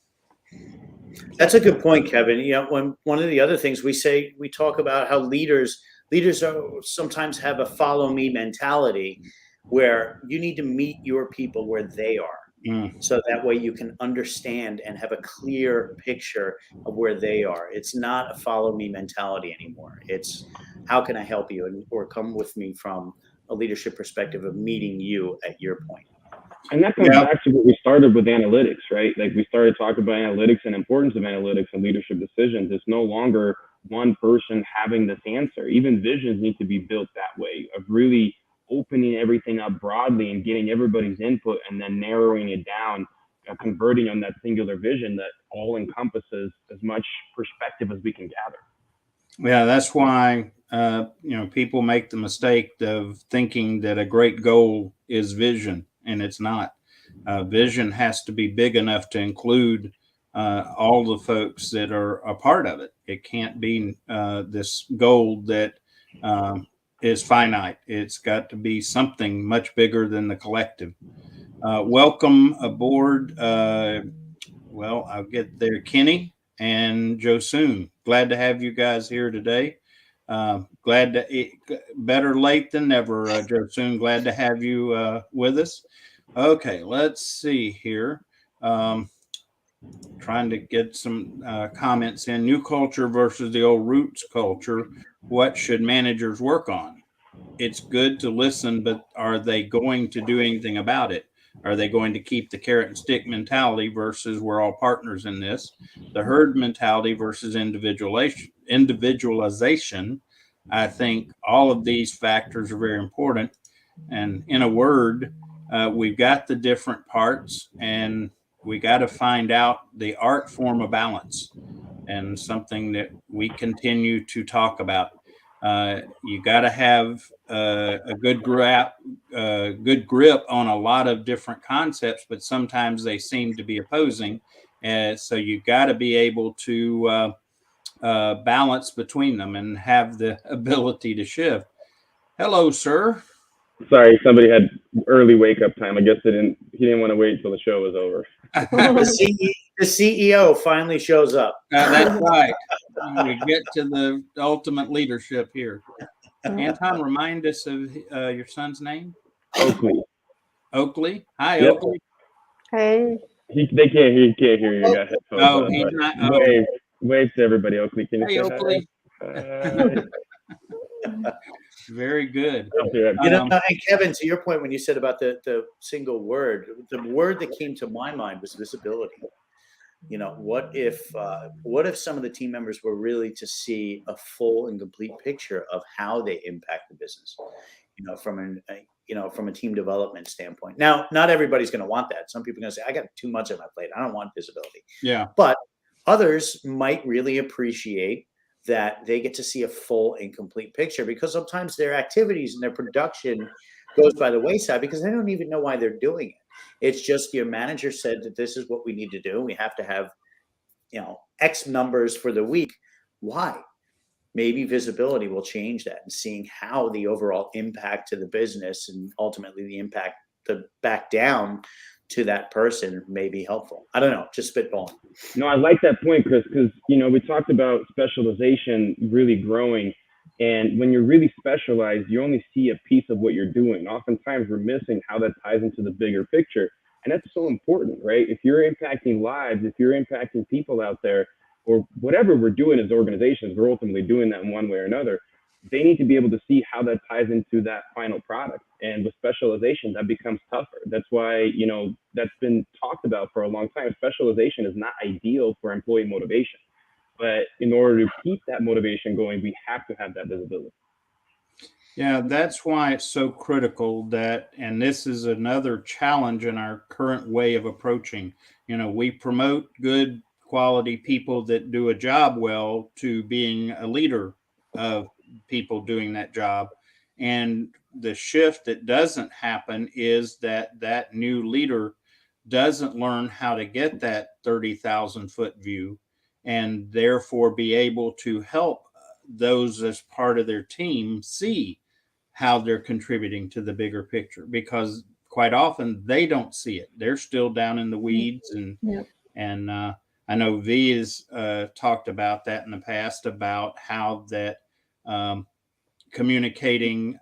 That's a good point, Kevin. When one of the other things we talk about how leaders sometimes have a follow me mentality, where you need to meet your people where they are. So that way you can understand and have a clear picture of where they are. It's not a follow me mentality anymore. It's how can I help you, or come with me from a leadership perspective of meeting you at your point. And that comes back to what we started with analytics, right? Like we started talking about analytics and importance of analytics and leadership decisions. It's no longer one person having this answer. Even visions need to be built that way, of really opening everything up broadly and getting everybody's input, and then narrowing it down, converting on that singular vision that all encompasses as much perspective as we can gather. Yeah, that's why people make the mistake of thinking that a great goal is vision, and it's not. Vision has to be big enough to include all the folks that are a part of it. It can't be this goal that is finite. It's got to be something much bigger than the collective. Welcome aboard. Well, I'll get there. Kenny and Josoon, glad to have you guys here today. Better late than never, Josoon. Glad to have you with us. Okay, let's see here. Trying to get some comments in. New culture versus the old roots culture. What should managers work on? It's good to listen, but are they going to do anything about it? Are they going to keep the carrot and stick mentality versus we're all partners in this? The herd mentality versus individualization. I think all of these factors are very important. And in a word, we've got the different parts, and we got to find out the art form of balance, and something that we continue to talk about. You got to have a good grip on a lot of different concepts, but sometimes they seem to be opposing. So you got to be able to balance between them and have the ability to shift. Hello, sir. Sorry, somebody had early wake up time. I guess he didn't want to wait until the show was over. The CEO finally shows up. That's right. We get to the ultimate leadership here. Anton, remind us of your son's name. Oakley. Oakley. Hi, Yep. Oakley. Hey. They can't hear you. You got headphones Oh, on, he's but not. Oh. wave to everybody, Oakley. Can you Hey, say Oakley. hi? Very good. You know, and Kevin, to your point, when you said about the single word, the word that came to my mind was visibility. You know, what if some of the team members were really to see a full and complete picture of how they impact the business, you know, from a team development standpoint. Now, not everybody's going to want that. Some people are going to say, I got too much on my plate. I don't want visibility. Yeah. But others might really appreciate that they get to see a full and complete picture, because sometimes their activities and their production goes by the wayside because they don't even know why they're doing it. It's just your manager said that this is what we need to do. We have to have, you know, X numbers for the week. Why? Maybe visibility will change that, and seeing how the overall impact to the business and ultimately the impact back down to that person may be helpful. I don't know, just spitballing. No, I like that point, Chris, because, you know, we talked about specialization really growing. And when you're really specialized, you only see a piece of what you're doing. Oftentimes we're missing how that ties into the bigger picture. And that's so important, right? If you're impacting lives, if you're impacting people out there, or whatever we're doing as organizations, we're ultimately doing that in one way or another. They need to be able to see how that ties into that final product. And with specialization, that becomes tougher. That's why, you know, that's been talked about for a long time. Specialization is not ideal for employee motivation. But in order to keep that motivation going, we have to have that visibility. Yeah, that's why it's so critical that, and this is another challenge in our current way of approaching, you know, we promote good quality people that do a job well to being a leader of people doing that job. And the shift that doesn't happen is that new leader doesn't learn how to get that 30,000 foot view, and therefore be able to help those as part of their team see how they're contributing to the bigger picture, because quite often they don't see it. They're still down in the weeds. And I know V has talked about that in the past, about how that communicating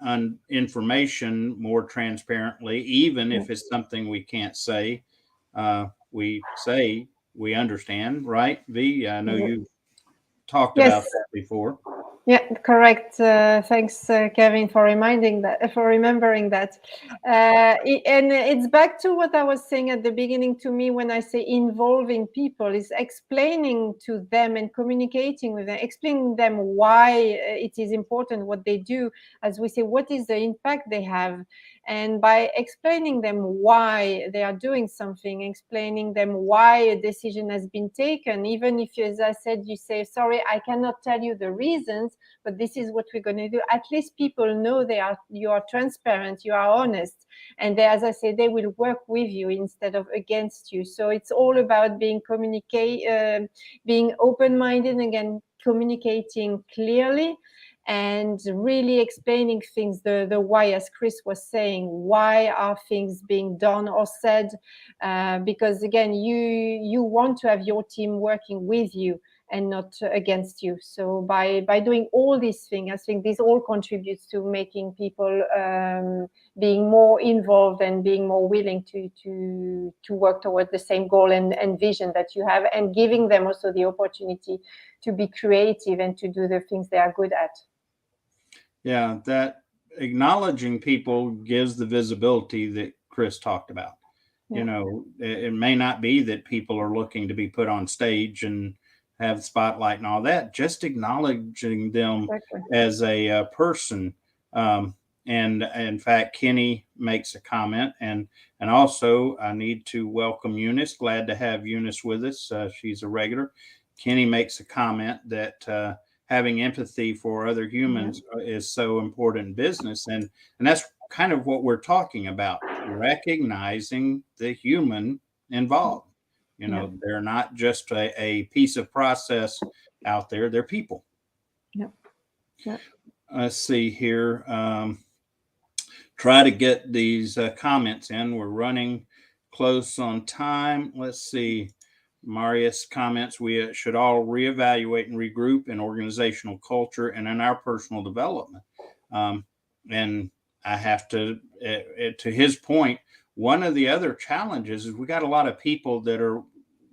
information more transparently, even if it's something we can't say, we say we understand, right? V, I know you've talked about that before. Yeah, correct. Thanks, Kevin, for remembering that. And it's back to what I was saying at the beginning. To me, when I say involving people, is explaining to them and communicating with them, explaining them why it is important what they do. As we say, what is the impact they have? And by explaining them why they are doing something, explaining them why a decision has been taken, even if, as I said, you say, sorry, I cannot tell you the reasons, but this is what we're going to do. At least people know you are transparent, you are honest. And they, as I say, they will work with you instead of against you. So it's all about being open-minded, again, communicating clearly, and really explaining things, the why, as Chris was saying, why are things being done or said, because again, you want to have your team working with you and not against you. So by doing all these things, I think this all contributes to making people being more involved and being more willing to work toward the same goal and vision that you have, and giving them also the opportunity to be creative and to do the things they are good at. Yeah, that acknowledging people gives the visibility that Chris talked about. You know, it may not be that people are looking to be put on stage and have the spotlight and all that. Just acknowledging them as a person. And in fact, Kenny makes a comment, and also I need to welcome Eunice. Glad to have Eunice with us. She's a regular. Kenny makes a comment that having empathy for other humans is so important in business, and that's kind of what we're talking about, recognizing the human involved. You know, they're not just a piece of process out there, they're people. Let's see here. Try to get these comments in. We're running close on time. Let's see. Marius comments, we should all reevaluate and regroup in organizational culture and in our personal development. And I have to his point, one of the other challenges is we got a lot of people that are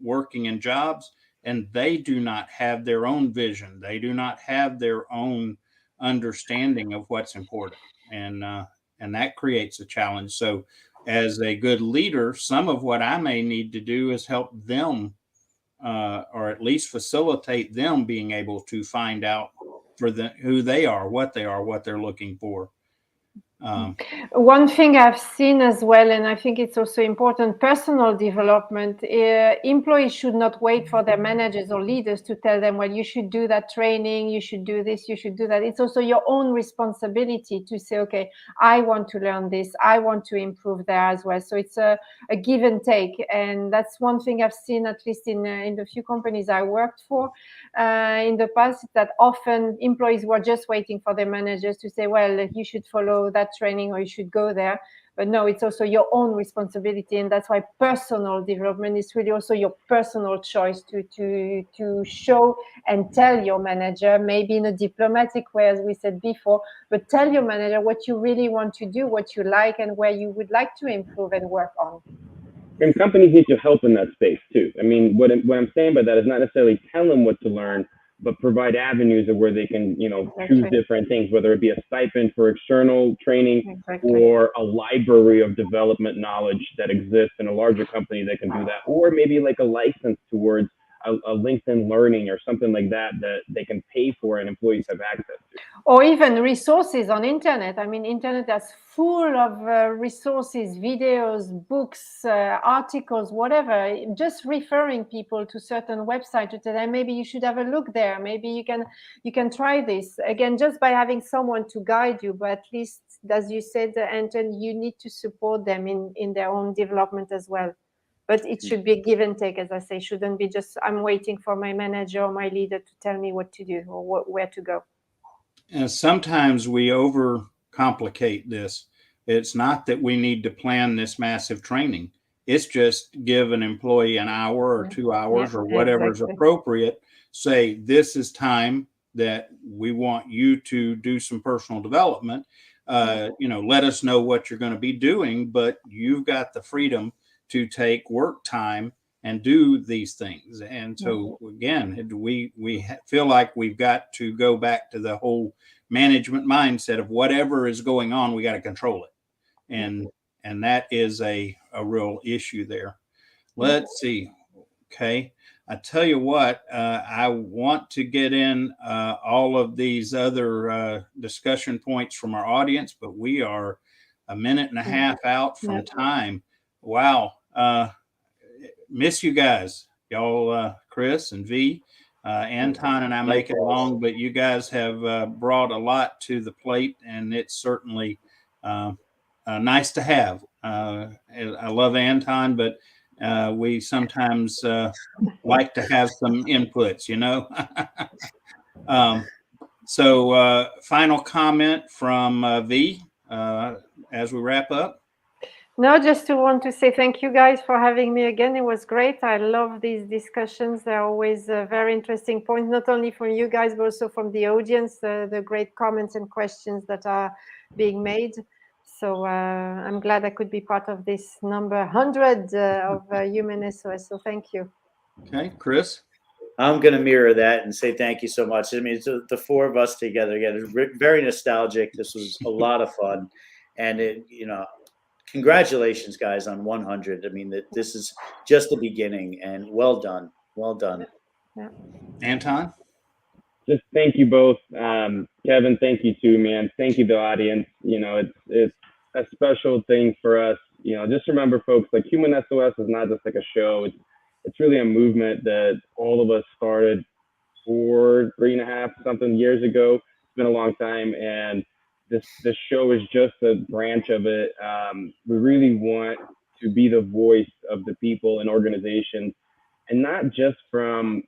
working in jobs and they do not have their own vision. They do not have their own understanding of what's important. And that creates a challenge. So as a good leader, some of what I may need to do is help them or at least facilitate them being able to find out for who they are, what they're looking for. One thing I've seen as well, and I think it's also important, personal development. Employees should not wait for their managers or leaders to tell them, well, you should do that training, you should do this, you should do that. It's also your own responsibility to say, okay, I want to learn this, I want to improve there as well. So it's a give and take. And that's one thing I've seen, at least in the few companies I worked for in the past, that often employees were just waiting for their managers to say, well, you should follow that training or you should go there. But no, it's also your own responsibility, and that's why personal development is really also your personal choice to show and tell your manager, maybe in a diplomatic way, as we said before, but tell your manager what you really want to do, what you like, and where you would like to improve and work on. And companies need your help in that space too. I mean, what I'm saying by that is not necessarily tell them what to learn, but provide avenues of where they can, choose different things, whether it be a stipend for external training or a library of development knowledge that exists in a larger company that can do that, or maybe like a license towards a LinkedIn Learning or something like that they can pay for and employees have access to. Or even resources on internet. I mean, internet is full of resources, videos, books, articles, whatever. Just referring people to certain websites to tell them, maybe you should have a look there. Maybe you can try this. Again, just by having someone to guide you, but at least, as you said, Anton, you need to support them in their own development as well. But it should be a give and take, as I say. Shouldn't be just, I'm waiting for my manager or my leader to tell me what to do or where to go. And sometimes we overcomplicate this. It's not that we need to plan this massive training. It's just give an employee an hour or 2 hours or whatever's appropriate. Say, this is time that we want you to do some personal development. Let us know what you're going to be doing, but you've got the freedom to take work time and do these things. And so again, we feel like we've got to go back to the whole management mindset of whatever is going on, we got to control it. And that is a real issue there. Let's see. Okay. I tell you what, I want to get in all of these other discussion points from our audience, but we are a minute and a half out from time. Wow. Miss you guys, y'all, Chris and V, Anton and I make it along, but you guys have brought a lot to the plate, and it's certainly nice to have. I love Anton, but we sometimes like to have some inputs, So final comment from V as we wrap up. No, just to want to say thank you guys for having me again. It was great. I love these discussions. They're always very interesting points, not only from you guys, but also from the audience, the great comments and questions that are being made. So I'm glad I could be part of this number 100 of Human SOS. So thank you. Okay, Chris? I'm going to mirror that and say thank you so much. I mean, it's the four of us together again. It's very nostalgic. This was a lot of fun. And it, congratulations, guys, on 100. I mean, this is just the beginning, and well done. Well done. Anton? Just thank you both. Kevin, thank you too, man. Thank you, the audience. You know, it's a special thing for us. You know, just remember, folks, like Human SOS is not just like a show. It's really a movement that all of us started 3.5 something years ago. It's been a long time, and this show is just a branch of it. We really want to be the voice of the people and organizations, and not just from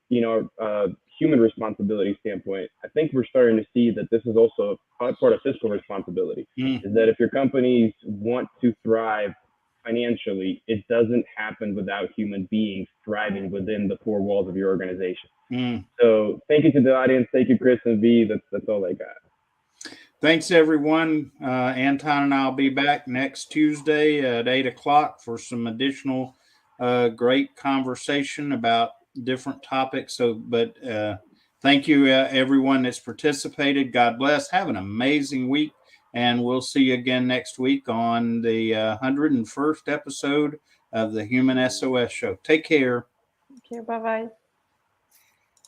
human responsibility standpoint. I think we're starting to see that this is also part of fiscal responsibility. Is that if your companies want to thrive financially, it doesn't happen without human beings thriving within the four walls of your organization. So thank you to the audience. Thank you, Chris and V. That's all I got. Thanks, everyone. Anton and I'll be back next Tuesday at 8 o'clock for some additional great conversation about different topics. But thank you, everyone that's participated. God bless. Have an amazing week. And we'll see you again next week on the 101st episode of the Human SOS Show. Take care. Thank you. Bye-bye.